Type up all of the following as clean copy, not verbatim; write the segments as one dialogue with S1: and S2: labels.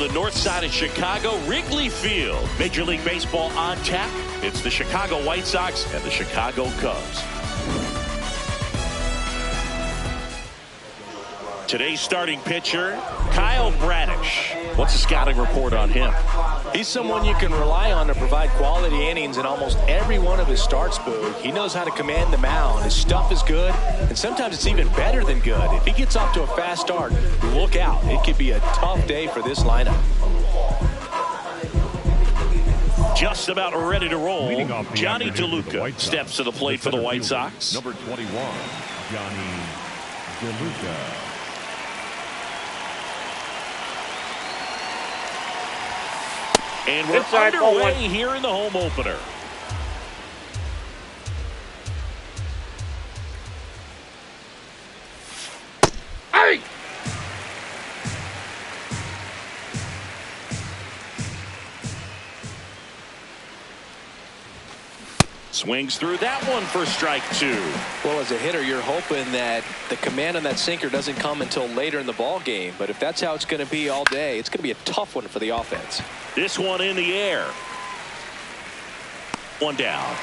S1: the north side of Chicago, Wrigley Field. Major League Baseball on tap. It's the Chicago White Sox and the Chicago Cubs. Today's starting pitcher, Kyle Bradish. What's the scouting report on him?
S2: He's someone you can rely on to provide quality innings in almost every one of his starts, Boog. He knows how to command the mound. His stuff is good, and sometimes it's even better than good. If he gets off to a fast start, look out. It could be a tough day for this lineup.
S1: Just about ready to roll. Johnny DeLuca steps to the plate for the White Sox.
S3: Number 21, Johnny DeLuca.
S1: And we're underway here in the home opener.
S4: Hey!
S1: Swings through that one for strike two.
S2: Well, as a hitter, you're hoping that the command on that sinker doesn't come until later in the ball game. But if that's how it's going to be all day, it's going to be a tough one for the offense.
S1: This one in the air. One down.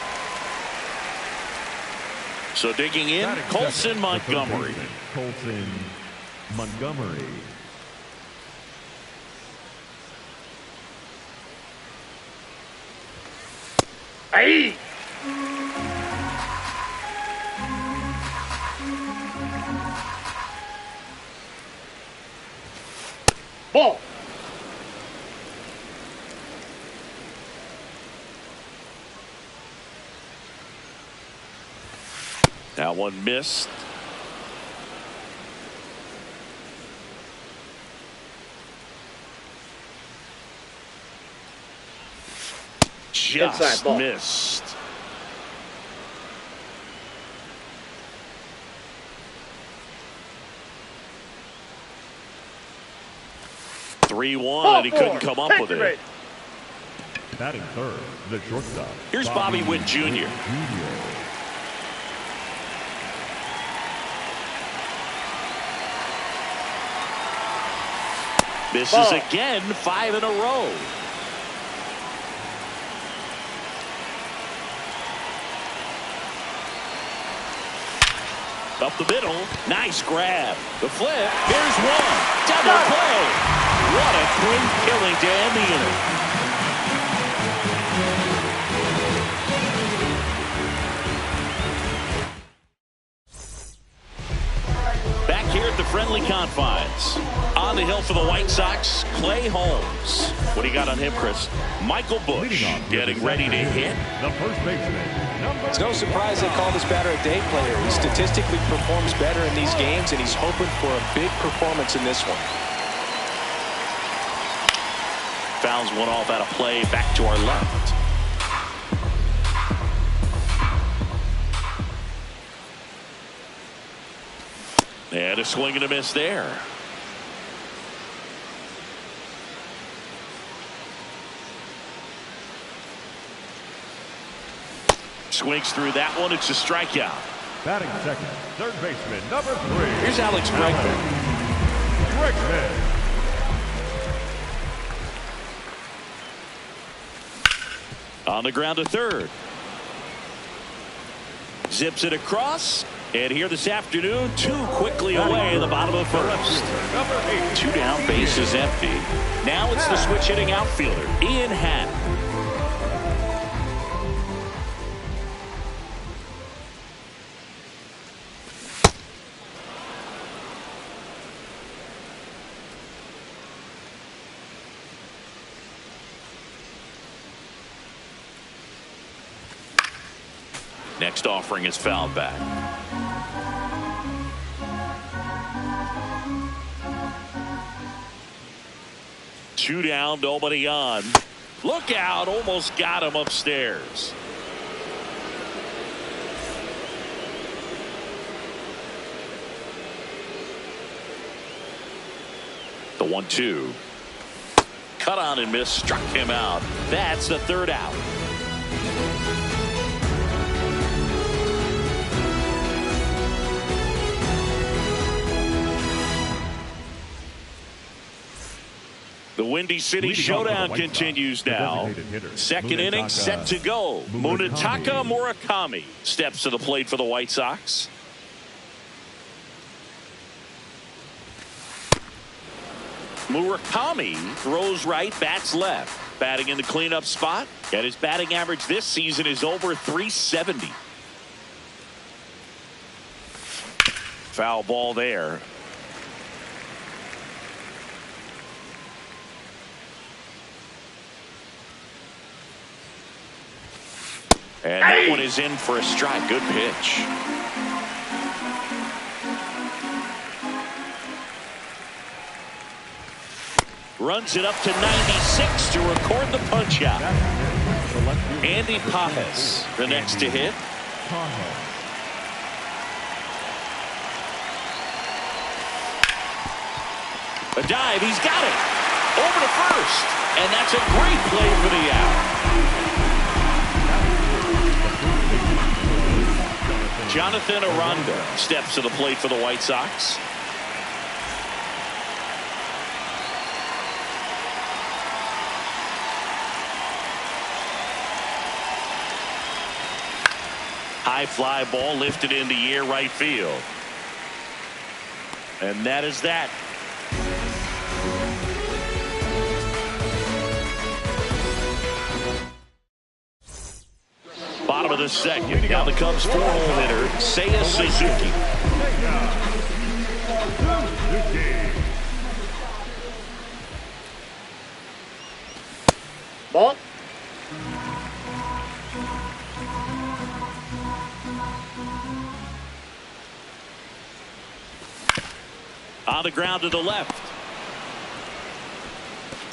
S1: So digging in, Colson Montgomery.
S3: Colson Montgomery.
S4: Hey! Ball.
S1: That one missed. Just
S4: inside ball.
S1: Missed. Three-one, and he couldn't come up with it.
S3: Batting third, the shortstop.
S1: Here's Bobby Witt Jr. Misses again, 5 in a row. Up the middle, nice grab. The flip, here's one. Double play. What a great killing to end the inning. Back here at the friendly confines. On the hill for the White Sox, Clay Holmes. What do you got on him, Chris? Michael Busch getting ready to hit.
S3: The first baseman.
S2: It's no surprise they call this batter a day player. He statistically performs better in these games, and he's hoping for a big performance in this one.
S1: Fouls one off out of play, back to our left. And a swing and a miss there. Swings through that one. It's a strikeout.
S3: Batting second, third baseman, number 3.
S1: Here's Alex Bregman. On the ground to third. Zips it across. And here this afternoon, 2 quickly away in the bottom of the first. 2 down, base is empty. Now it's the switch hitting outfielder, Ian Happ. Next offering is fouled back. Two down, nobody on. Look out, almost got him upstairs. The 1-2. Cut on and miss, struck him out. That's the third out. The Windy City Showdown continues now. Second inning set to go. Munetaka Murakami steps to the plate for the White Sox. Murakami throws right, bats left. Batting in the cleanup spot. And his batting average this season is over 370. Foul ball there. And that one is in for a strike. Good pitch. Runs it up to 96 to record the punch out. Andy Pajes, the next to hit. A dive, he's got it. Over to first. And that's a great play for the out. Jonathan Aranda steps to the plate for the White Sox. High fly ball lifted in the air, right field. And that is that. Bottom of the second. Now the Cubs 4-hole hitter, Seiya Suzuki.
S4: Ball.
S1: On the ground to the left.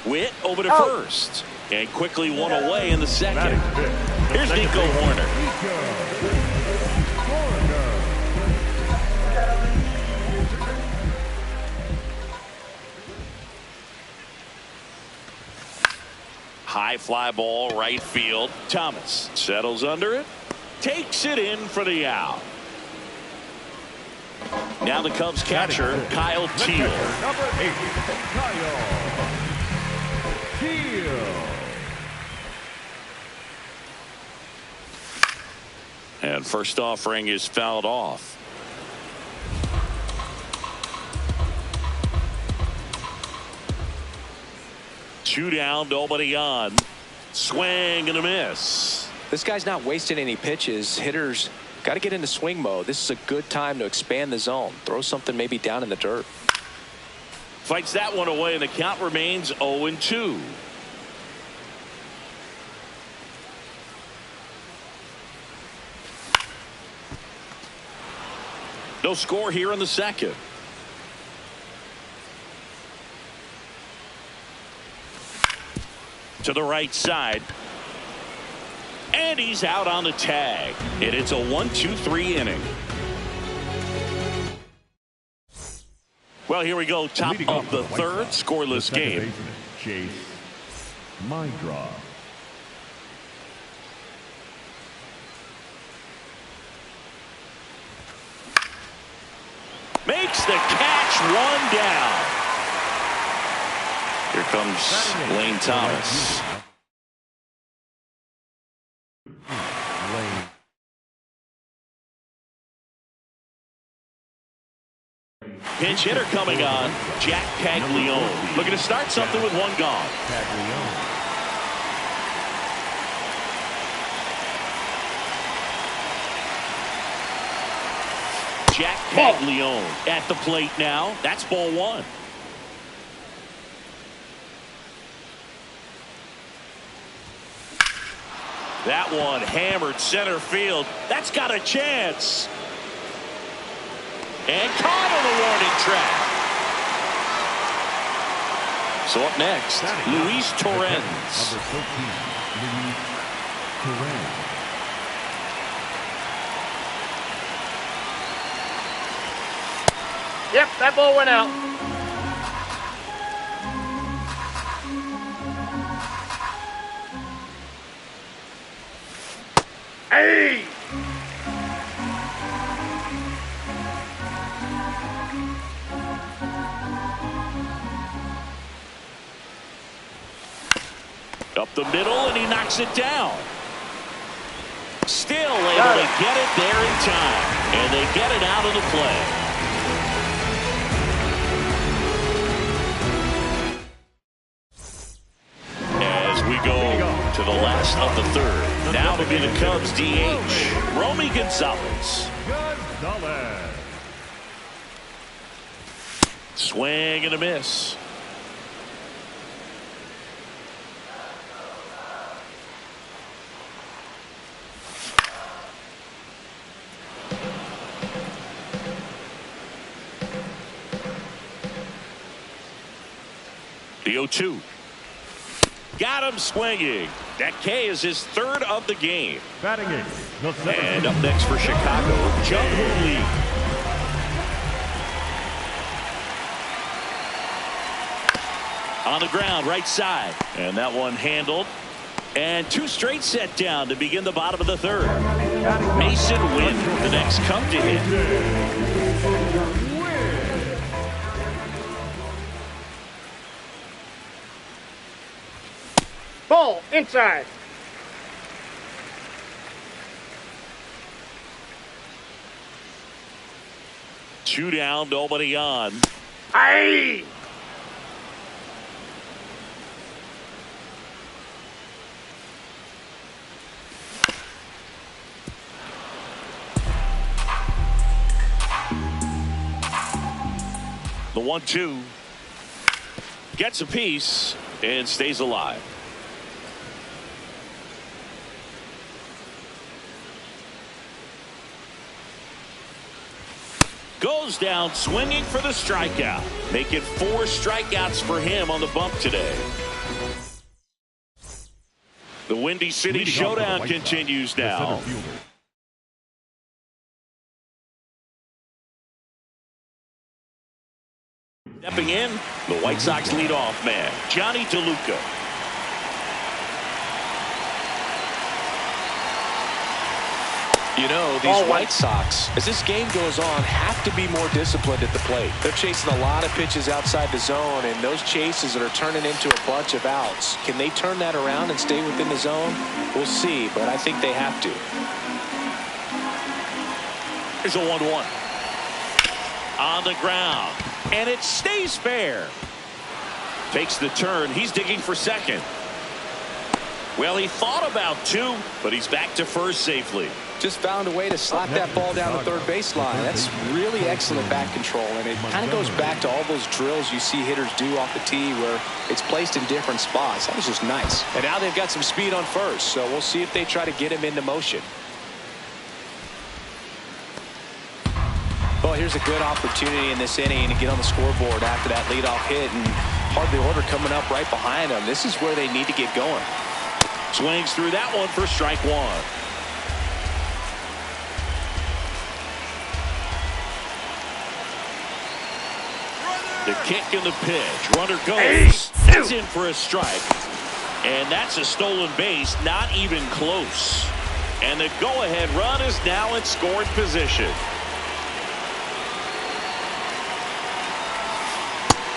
S1: Witt over to first. And quickly one away in the second. Here's Nico Horner. High fly ball, right field. Thomas settles under it. Takes it in for the out. Now the Cubs catcher, Kyle Teel.
S3: Number 8, Kyle Teel.
S1: And first offering is fouled off. Two down, nobody on. Swing and a miss.
S2: This guy's not wasting any pitches. Hitters got to get into swing mode. This is a good time to expand the zone. Throw something maybe down in the dirt.
S1: Fights that one away, and the count remains 0-2. No score here in the second. To the right side. And he's out on the tag. And it's a 1-2-3 inning. Well, here we go. Top of the third. Scoreless game.
S3: Chase Mindra.
S1: Makes the catch, one down. Here comes Lane Thomas. Pinch hitter coming on, Jack Caglione. Looking to start something with one gone. Jack Caglione at the plate now. That's ball one. That one hammered center field. That's got a chance. And caught on the warning track. So up next, Luis Torrens.
S3: Number 13, Luis Torrens.
S4: Yep, that ball went out. Hey!
S1: Up the middle, and he knocks it down. Still able to get it there in time. And they get it out of the play. As we go to the last of the third. Now to be the Cubs DH, Romy Gonzalez. Swing and a miss. The 0-2. Got him swinging. That K is his third of the game.
S3: Batting it.
S1: And up next for Chicago, Jung-Hoo Lee. On the ground, right side. And that one handled. And two straight set down to begin the bottom of the third. Mason Wynn, the next Cub to hit.
S4: Ball inside.
S1: Two down, nobody on.
S4: Aye.
S1: The 1-2 gets a piece and stays alive. Goes down swinging for the strikeout. Making 4 strikeouts for him on the bump today. The Windy City showdown continues now. Stepping in, the White Sox leadoff man, Johnny DeLuca.
S2: You know, these White Sox, as this game goes on, have to be more disciplined at the plate. They're chasing a lot of pitches outside the zone, and those chases that are turning into a bunch of outs. Can they turn that around and stay within the zone? We'll see, but I think they have to.
S1: Here's a 1-1. On the ground, and it stays fair. Takes the turn. He's digging for second. Well, he thought about 2, but he's back to first safely.
S2: Just found a way to slap that ball down the third baseline. That's really excellent back control, and it kind of goes back to all those drills you see hitters do off the tee where it's placed in different spots. That was just nice. And now they've got some speed on first, so we'll see if they try to get him into motion. Well, here's a good opportunity in this inning to get on the scoreboard after that leadoff hit, and hardly order coming up right behind them. This is where they need to get going.
S1: Swings through that one for strike 1. The kick and the pitch. Runner goes. That's in for a strike. And that's a stolen base. Not even close. And the go-ahead run is now in scoring position.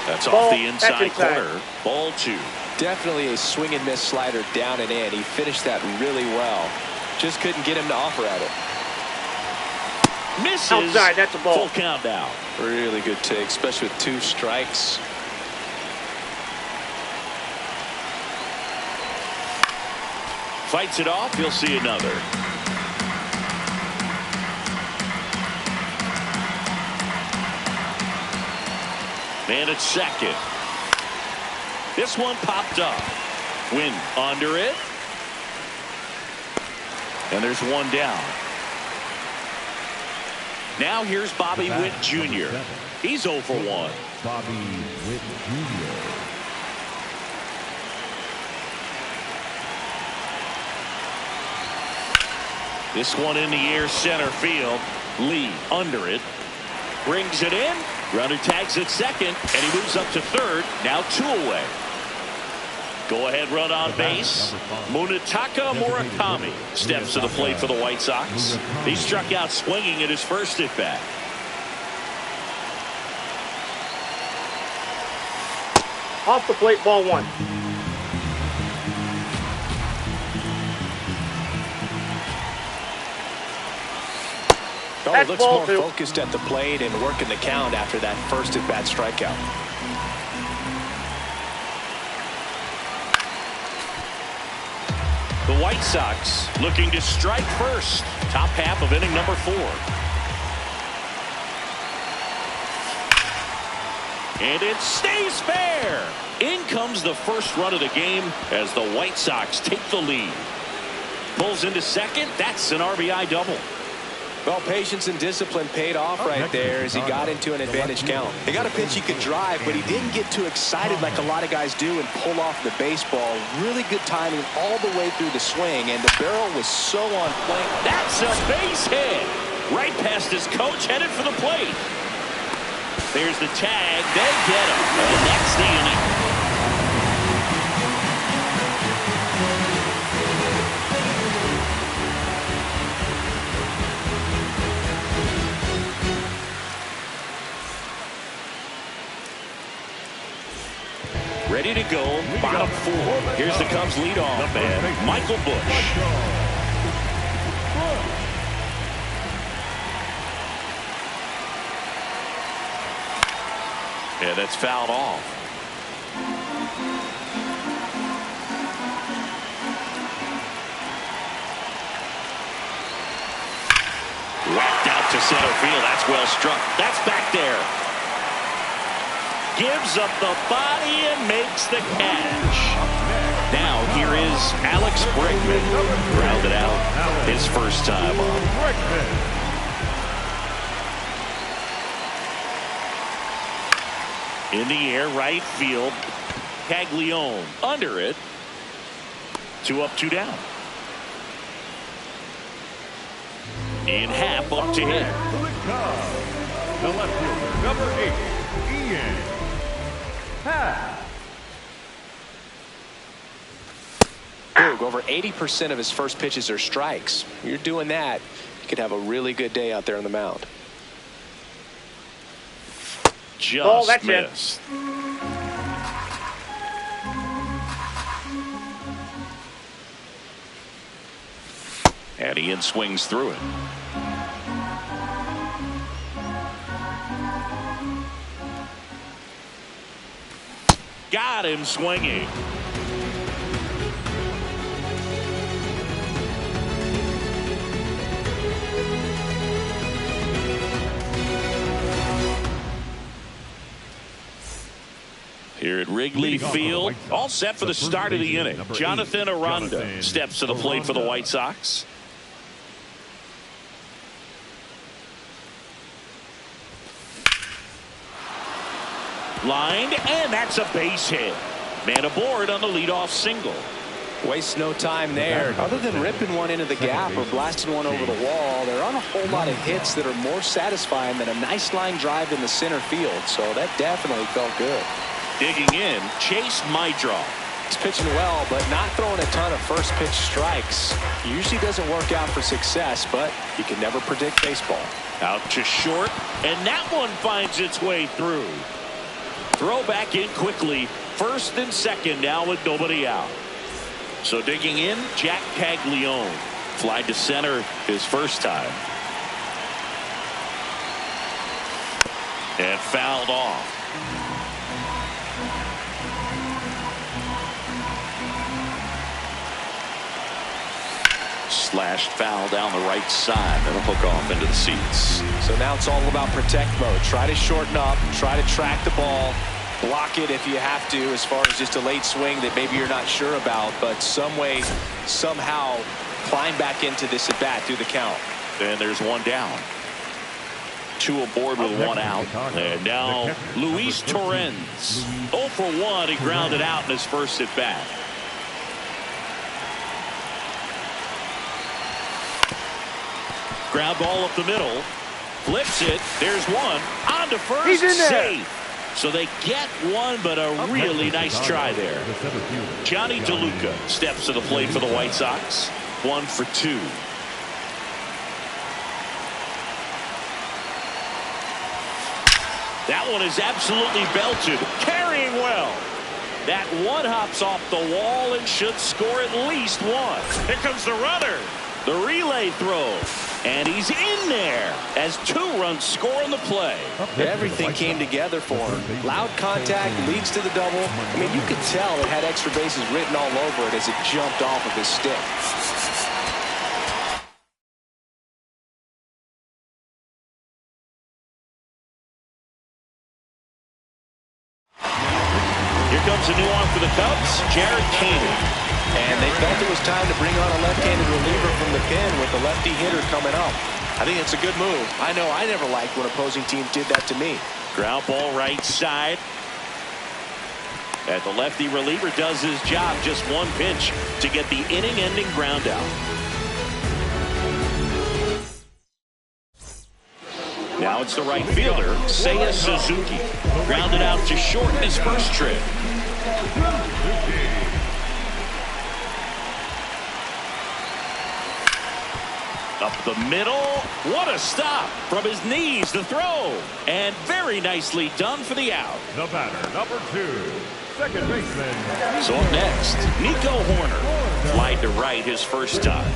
S1: That's off the inside corner. Ball 2.
S2: Definitely a swing and miss slider down and in. He finished that really well. Just couldn't get him to offer at it.
S1: Misses.
S4: Outside, that's a ball.
S1: Full count now.
S2: Really good take, especially with 2 strikes.
S1: Fights it off. You'll see another. Man at second. This one popped up. Win under it. And there's one down. Now here's Bobby Witt Jr. He's 0 for 1.
S3: Bobby Witt Jr.
S1: This one in the air center field. Lee under it. Brings it in. Runner tags at second, and he moves up to third. Now 2 away. Go-ahead run on base. Munetaka Murakami steps to the plate for the White Sox. He struck out swinging at his first at-bat.
S4: Off the plate, ball 1.
S2: Oh,
S4: That's
S2: he looks
S4: ball
S2: more
S4: 2.
S2: focused at the plate and working the count after that first at-bat strikeout.
S1: The White Sox looking to strike first. Top half of inning number 4. And it stays fair. In comes the first run of the game as the White Sox take the lead. Pulls into second. That's an RBI double.
S2: Well, patience and discipline paid off right there as he got into an advantage count. He got a pitch he could drive, but he didn't get too excited like a lot of guys do and pull off the baseball. Really good timing all the way through the swing, and the barrel was so on point.
S1: That's a base hit. Right past his coach, headed for the plate. There's the tag. They get him. And that's the inning. Ready to go, bottom 4. Here's the Cubs leadoff man, Michael Busch. Yeah, that's fouled off. Whacked out to center field. That's well struck. That's back there. Gives up the body and makes the catch. Now here is Alex Bregman. Grounded out his first time up. In the air, right field. Caglione under it. 2 up, 2 down. In half, up to hit.
S3: The left fielder, number 8, Ian.
S2: Boog, over 80% of his first pitches are strikes. You're doing that, you could have a really good day out there on the mound.
S1: Just
S4: that's
S1: missed. And Ian swings through it. Got him swinging. Here at Wrigley Field, all set for the start of the inning. Jonathan Aranda steps to the plate for the White Sox. Lined, and that's a base hit. Man aboard on the leadoff single.
S2: Waste no time there. Other than ripping one into the gap or blasting one over the wall, there aren't a whole lot of hits that are more satisfying than a nice line drive in the center field. So that definitely felt good.
S1: Digging in, Chase Maidra.
S2: He's pitching well, but not throwing a ton of first pitch strikes. Usually doesn't work out for success, but you can never predict baseball.
S1: Out to short, and that one finds its way through. Throw back in quickly. First and second now with nobody out. So digging in, Jack Caglione. Fly to center his first time. And fouled off. Slashed foul down the right side. That'll hook off into the seats.
S2: So now it's all about protect mode. Try to shorten up, try to track the ball, block it if you have to, as far as just a late swing that maybe you're not sure about, but some way, somehow climb back into this at bat through the count.
S1: And there's one down. 2 aboard with 1 out. And now Luis Torrens. 0 for 1. He grounded out in his first at bat. Ground ball up the middle. Flips it. There's one. On to first.
S4: He's in there.
S1: Safe. So they get one, but a really nice try there. Johnny DeLuca steps to the plate for the White Sox. 1 for 2. That one is absolutely belted. Carrying well. That one hops off the wall and should score at least 1. Here comes the runner. The relay throw. And he's in there as 2 runs score on the play.
S2: Everything came together for him. Loud contact leads to the double. I mean, you could tell it had extra bases written all over it as it jumped off of his stick.
S1: Here comes a new arm for the Cubs, Jared Koenig.
S2: And they felt it was time to bring on a left-handed reliever from the pen with the lefty hitter coming up. I think it's a good move. I know I never liked when opposing teams did that to me.
S1: Ground ball right side. And the lefty reliever does his job. Just 1 pitch to get the inning-ending ground out. Now it's the right fielder, Seiya Suzuki. Grounded out to short in his first trip. Up the middle. What a stop from his knees to throw. And very nicely done for the out.
S3: The batter, number 2, second baseman.
S1: So up next, Nico Horner. Flied to right his first time.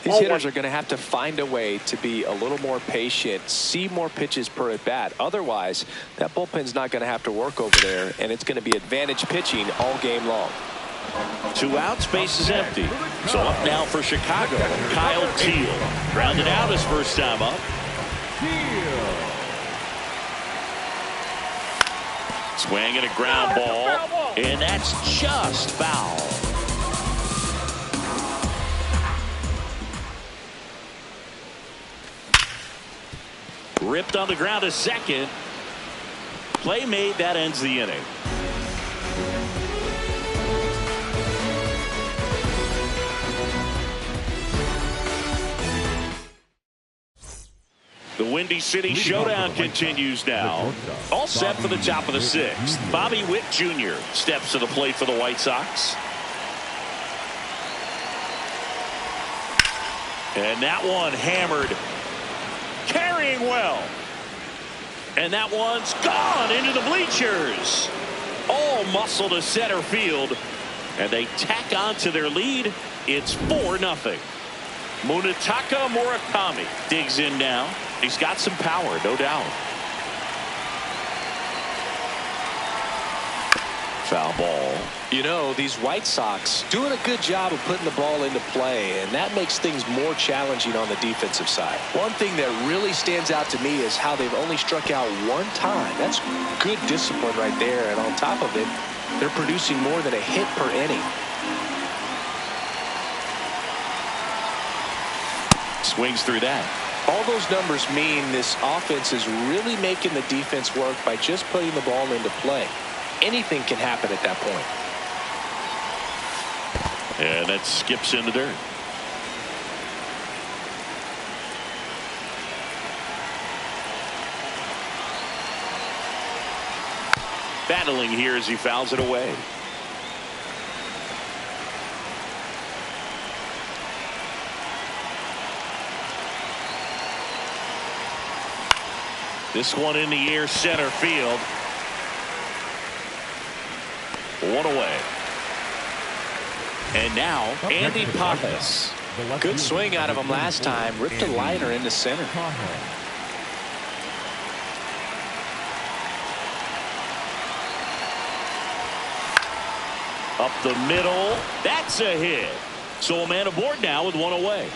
S2: These hitters are going to have to find a way to be a little more patient, see more pitches per at bat. Otherwise, that bullpen's not going to have to work over there, and it's going to be advantage pitching all game long.
S1: 2 outs, base is empty. So up now for Chicago, Kyle Teel. Grounded out his first time up. Swing and a ground ball, and that's just foul. Ripped on the ground to second. Play made, that ends the inning. The Windy City Showdown continues now. All set for the top of the 6th. Bobby Witt Jr. steps to the plate for the White Sox. And that one hammered. Carrying well. And that one's gone into the bleachers. All muscle to center field. And they tack on to their lead. It's 4-0. Munetaka Murakami digs in now. He's got some power, no doubt. Foul ball.
S2: You know, these White Sox doing a good job of putting the ball into play, and that makes things more challenging on the defensive side. One thing that really stands out to me is how they've only struck out 1 time. That's good discipline right there, and on top of it, they're producing more than a hit per inning.
S1: Swings through that.
S2: All those numbers mean this offense is really making the defense work by just putting the ball into play. Anything can happen at that point.
S1: And that skips into dirt. Battling here as he fouls it away. This one in the air, center field. 1 away. And now Andy Pappas.
S2: Good swing out of him last time. Ripped a liner into center.
S1: Up the middle. That's a hit. So a man aboard now with 1 away.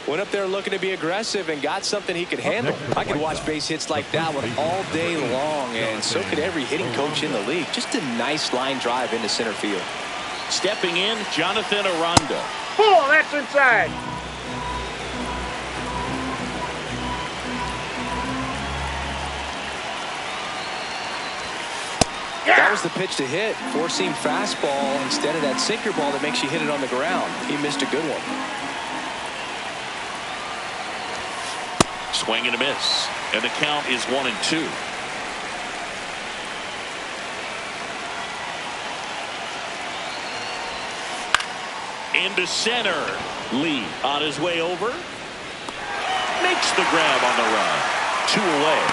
S2: Went up there looking to be aggressive and got something he could handle. I could watch base hits like that one all day long, and so could every hitting coach in the league. Just a nice line drive into center field.
S1: Stepping in, Jonathan Aranda.
S4: Pull, that's inside.
S2: That was the pitch to hit. Four-seam fastball instead of that sinker ball that makes you hit it on the ground. He missed a good one.
S1: Swing and a miss. And the count is 1-2. Into center. Lee on his way over. Makes the grab on the run. 2 away.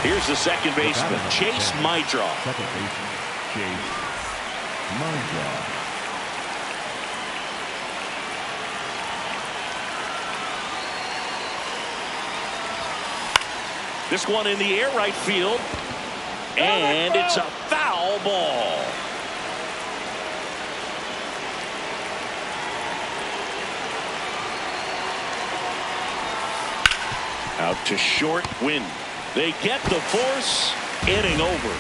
S1: Here's the second baseman, Chase Mydra.
S3: Second baseman, Chase Mydra.
S1: This one in the air right field. And it's a foul ball. Out to short, win. They get the force. Inning over.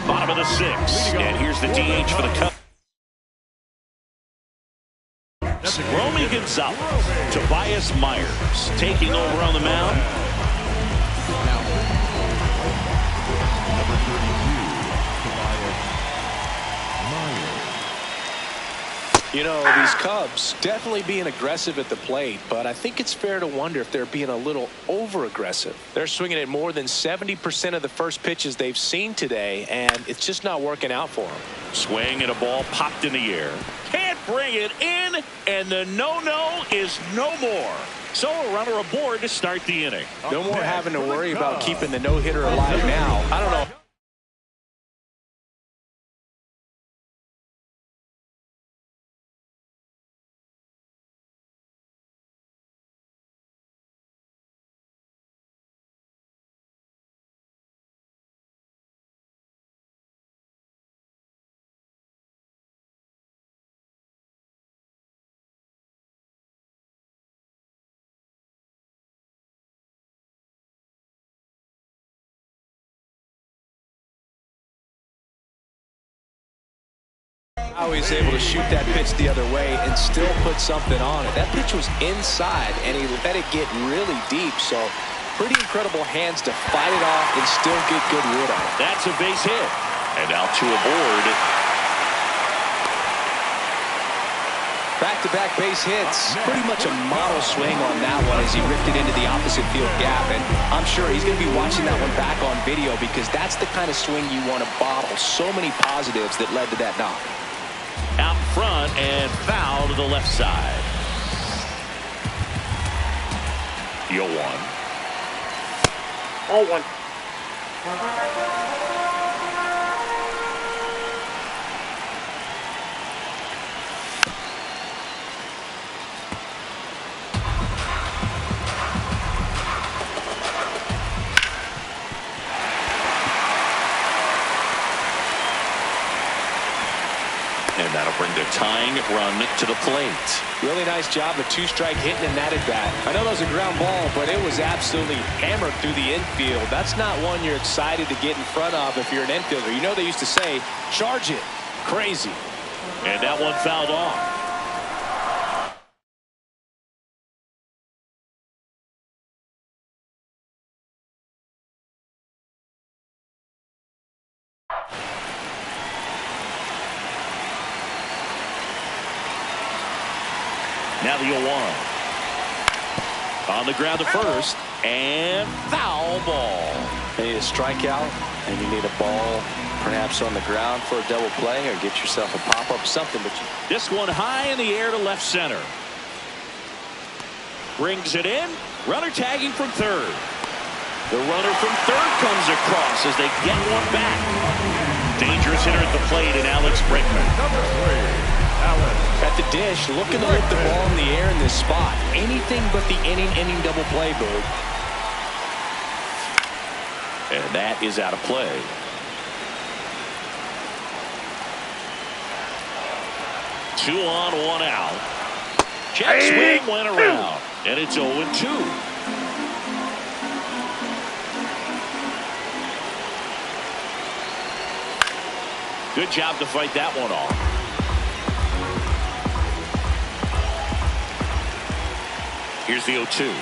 S1: Bottom of the sixth. And here's the DH for the Cubs. Romy Gonzalez. Tobias Myers taking over on the mound.
S3: Number 32, Tobias Myers.
S2: You know, these Cubs definitely being aggressive at the plate, but I think it's fair to wonder if they're being a little over-aggressive. They're swinging at more than 70% of the first pitches they've seen today, and it's just not working out for them.
S1: Swing and a ball popped in the air. Can't bring it in, and the no-no is no more. So a runner aboard to start the inning.
S2: No more having to worry about keeping the no-hitter alive now. I don't know. How he's able to shoot that pitch the other way and still put something on it. That pitch was inside, and he let it get really deep. So pretty incredible hands to fight it off and still get good wood on it.
S1: That's a base hit. And now two aboard.
S2: Back-to-back base hits. Pretty much a model swing on that one as he ripped it into the opposite field gap. And I'm sure he's going to be watching that one back on video because that's the kind of swing you want to bottle. So many positives that led to that knock.
S1: Out front and foul to the left side. 0-1.
S4: 0-1.
S1: And that'll bring the tying run to the plate.
S2: Really nice job of two-strike hitting in that at-bat. I know that was a ground ball, but it was absolutely hammered through the infield. That's not one you're excited to get in front of if you're an infielder. You know they used to say, charge it. Crazy.
S1: And that one fouled off. Now the 0-1. On the ground to first, and foul ball.
S2: You need a strikeout, and you need a ball perhaps on the ground for a double play, or get yourself a pop-up or something. But
S1: This one high in the air to left center. Brings it in. Runner tagging from third. The runner from third comes across as they get one back. Dangerous hitter at the plate in Alex Brickman.
S3: Number 3, Alex.
S2: at the dish, looking to lift the ball in the air in this spot. Anything but the inning double play, Boog.
S1: And that is out of play. Two on, one out. Check swing went around, and it's 0-2. Good job to fight that one off. Here's the 0-2.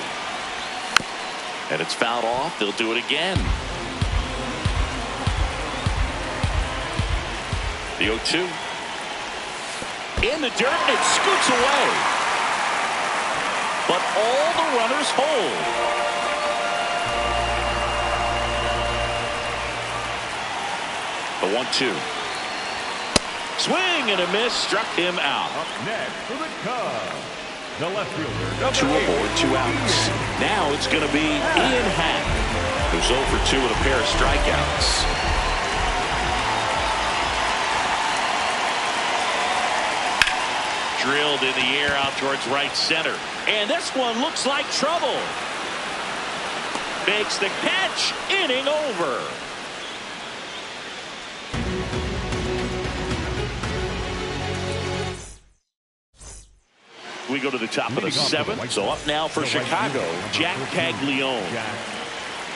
S1: And it's fouled off. They'll do it again. The 0-2. In the dirt, and it scoots away. But all the runners hold. The 1-2. Swing and a miss, struck him out.
S3: Up next for the Cubs, the left fielder.
S1: Two aboard, 2 outs. Now it's going to be Ian Hack, who's 0 for 2 with a pair of strikeouts. Drilled in the air out towards right center. And this one looks like trouble. Makes the catch. Inning over. We go to the top of the 7th. So up now for Chicago, Jack Caglione.
S3: Jack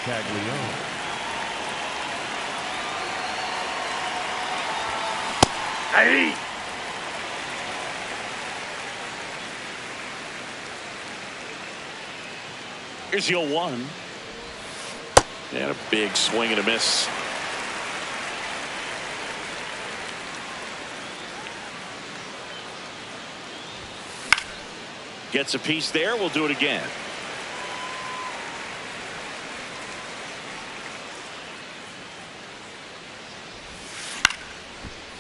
S3: Caglione.
S4: Hey!
S1: Here's your 1. And a big swing and a miss. Gets a piece there. We'll do it again.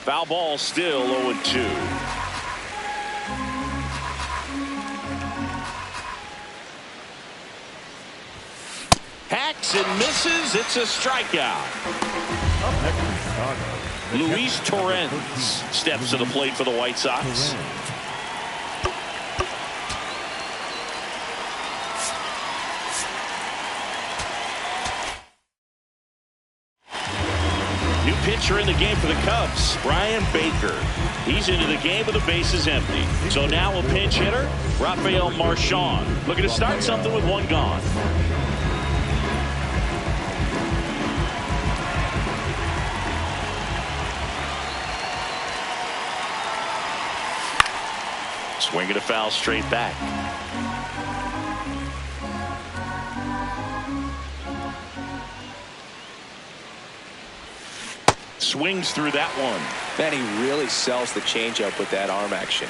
S1: Foul ball, still 0-2. Hacks and misses. It's a strikeout.
S3: Up next for Chicago, the
S1: Luis
S3: catcher, number
S1: Torrens
S3: 13,
S1: steps to the plate for the White Sox.
S3: Torrens.
S1: New pitcher in the game for the Cubs, Brian Baker. He's into the game with the bases empty. So now a pinch hitter, Rafael Marchand, looking to start something with 1 gone. Swinging a foul straight back. Swings through that one.
S2: Man, he really sells the changeup with that arm action.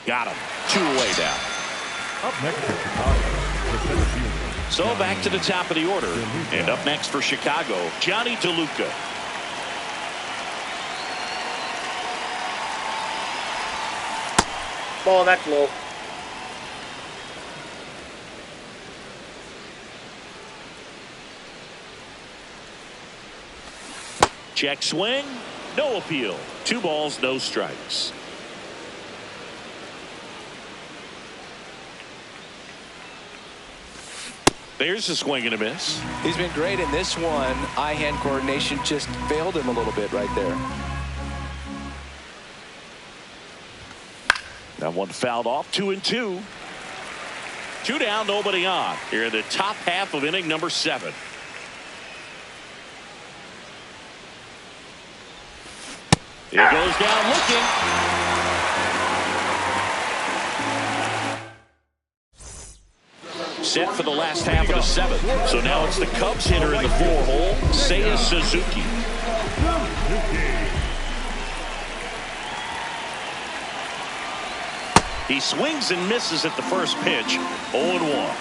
S1: Got him. 2 away down.
S3: Up next for Chicago, the center fielder.
S1: So back to the top of the order. And up next for Chicago, Johnny DeLuca.
S4: Ball, that's low.
S1: Check swing. No appeal. 2 balls, no strikes. There's a swing and a miss.
S2: He's been great in this one. Eye-hand coordination just failed him a little bit right there.
S1: That one fouled off. 2-2. 2 down, nobody on. Here in the top half of inning number 7. He goes down looking. Set for the last half of the 7th. So now it's the Cubs hitter in the 4-hole, Seiya Suzuki. He swings and misses at the first pitch. 0-1.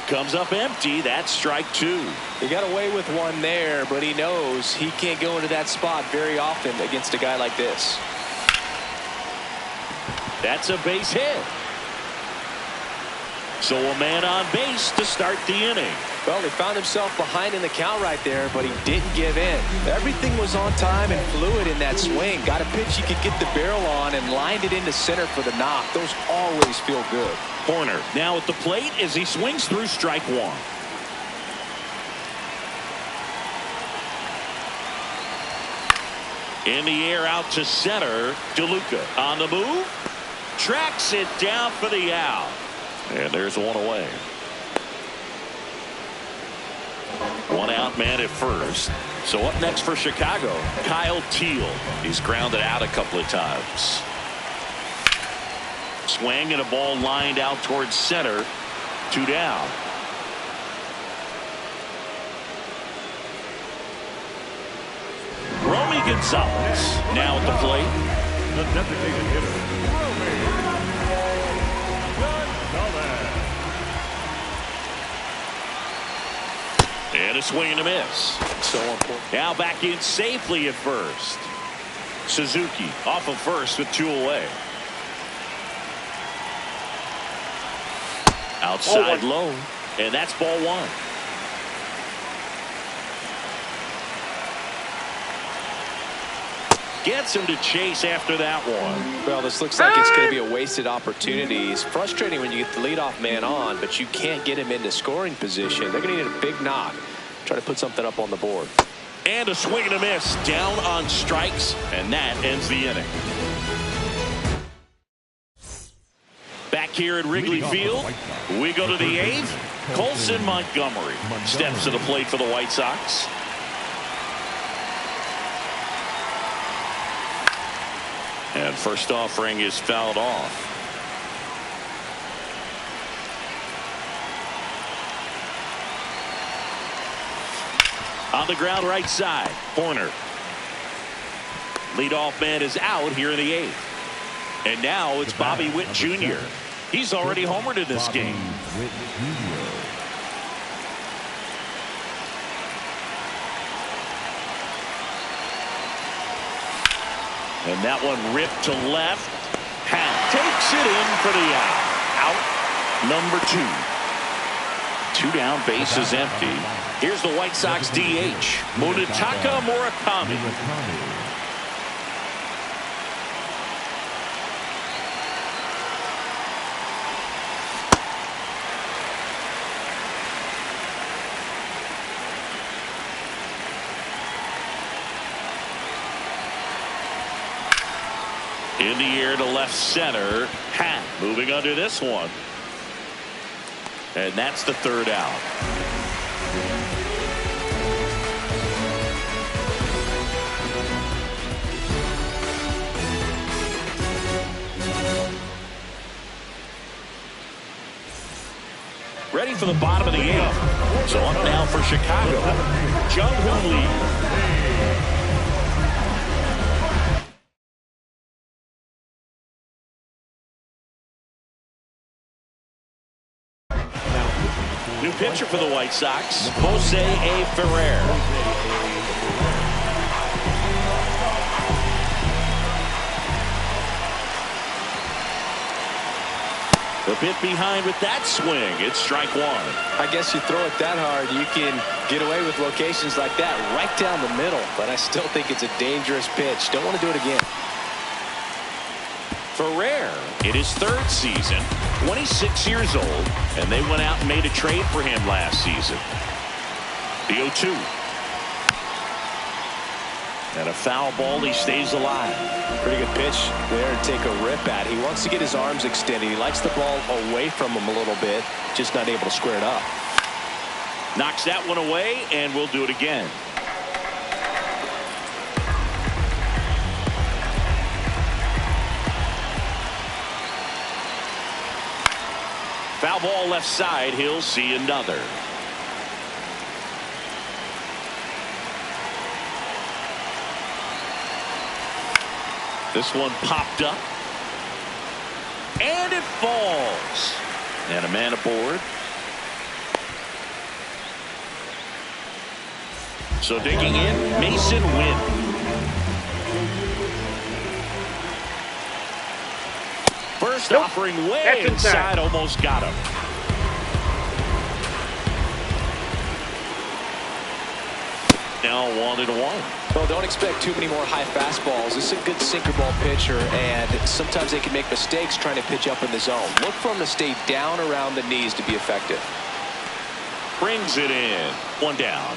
S1: Comes up empty. That's strike 2.
S2: He got away with one there, but he knows he can't go into that spot very often against a guy like this.
S1: That's a base hit. So a man on base to start the inning.
S2: Well, he found himself behind in the count right there, but he didn't give in. Everything was on time and fluid in that swing. Got a pitch he could get the barrel on and lined it into center for the knock. Those always feel good.
S1: Horner now at the plate as he swings through strike 1. In the air out to center. DeLuca on the move. Tracks it down for the out. And there's 1 away. 1 out man at first. So up next for Chicago, Kyle Teal. He's grounded out a couple of times. Swing and a ball lined out towards center. 2 down. Romy Gonzalez now at the plate.
S3: The designated hitter, Romy Gonzalez.
S1: And a swing and a miss.
S2: So important.
S1: Now back in safely at first. Suzuki off of first with 2 away. Outside low. And that's ball 1. Gets him to chase after that one.
S2: Well, this looks like it's going to be a wasted opportunity. It's frustrating when you get the leadoff man on, but you can't get him into scoring position. They're going to need a big knock. Try to put something up on the board.
S1: And a swing and a miss. Down on strikes, and that ends the inning. Back here at Wrigley Field, we go to the 8th. Colson Montgomery steps to the plate for the White Sox. And first offering is fouled off. On the ground right side, corner. Leadoff man is out here in the 8th. And now it's Bobby Witt Jr. He's already homered in this game. And that one ripped to left. Pat takes it in for the out. Out number 2. 2 down, base is empty. Here's the White Sox DH, Munetaka Murakami. In the air to left center. Hat moving under this one. And that's the 3rd out. Ready for the bottom of the 8th. So up now for Chicago, Jung-Hoon Lee. New pitcher for the White Sox, Jose A. Ferrer. A bit behind with that swing. It's strike 1.
S2: I guess you throw it that hard, you can get away with locations like that right down the middle. But I still think it's a dangerous pitch. Don't want to do it again.
S1: Ferrer in his 3rd season, 26 years old, and they went out and made a trade for him last season. The 0-2. And a foul ball. He stays alive.
S2: Pretty good pitch there to take a rip at. He wants to get his arms extended. He likes the ball away from him a little bit, just not able to square it up.
S1: Knocks that one away, and we'll do it again. Foul ball left side. He'll see another. This one popped up. And it falls. And a man aboard. So digging in, Mason Wynn. First offering way inside, almost got him. Now 1-1.
S2: Well, don't expect too many more high fastballs. This is a good sinker ball pitcher, and sometimes they can make mistakes trying to pitch up in the zone. Look for him to stay down around the knees to be effective.
S1: Brings it in. 1 down.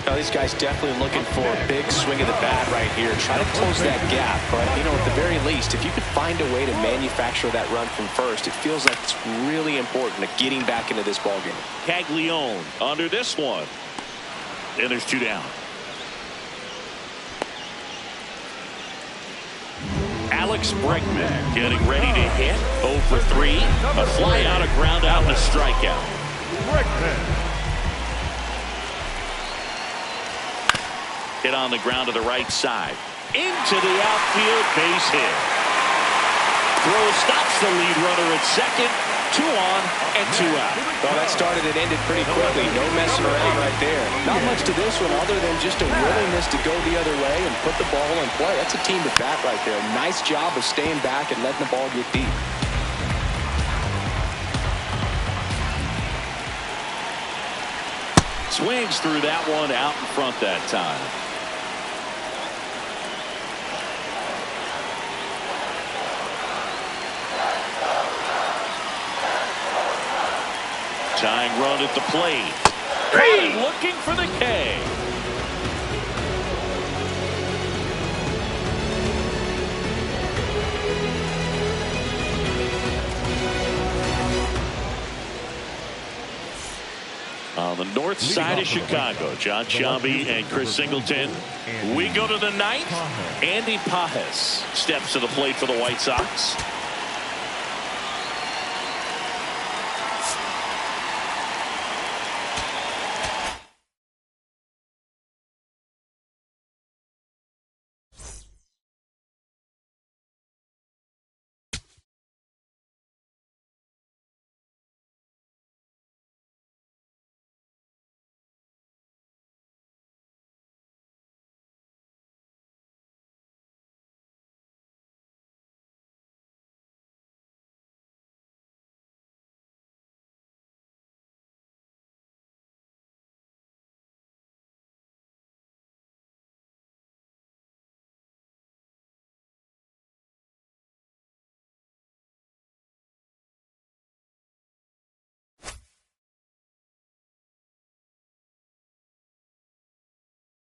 S2: Now, these guys definitely looking for a big swing of the bat right here. Try to close that gap, but, you know, at the very least, if you could find a way to manufacture that run from first, it feels like it's really important to getting back into this ballgame.
S1: Caglione under this one. And there's 2 down. Alex Bregman getting ready to hit. 0 for 3. A fly out, a ground out, and a strikeout.
S3: Bregman.
S1: Hit on the ground to the right side. Into the outfield, base hit. Throw stops the lead runner at second. 2 on and 2 out.
S2: Well, that started and ended pretty quickly. No messing around right there. Not much to this one other than just a willingness to go the other way and put the ball in play. That's a team to bat right there. Nice job of staying back and letting the ball get deep.
S1: Swings through that one out in front that time. Tying run at the plate. Looking for the K. On the north side of Chicago, John Sciambi and Chris Singleton. We go to the ninth. Andy Pajes steps to the plate for the White Sox.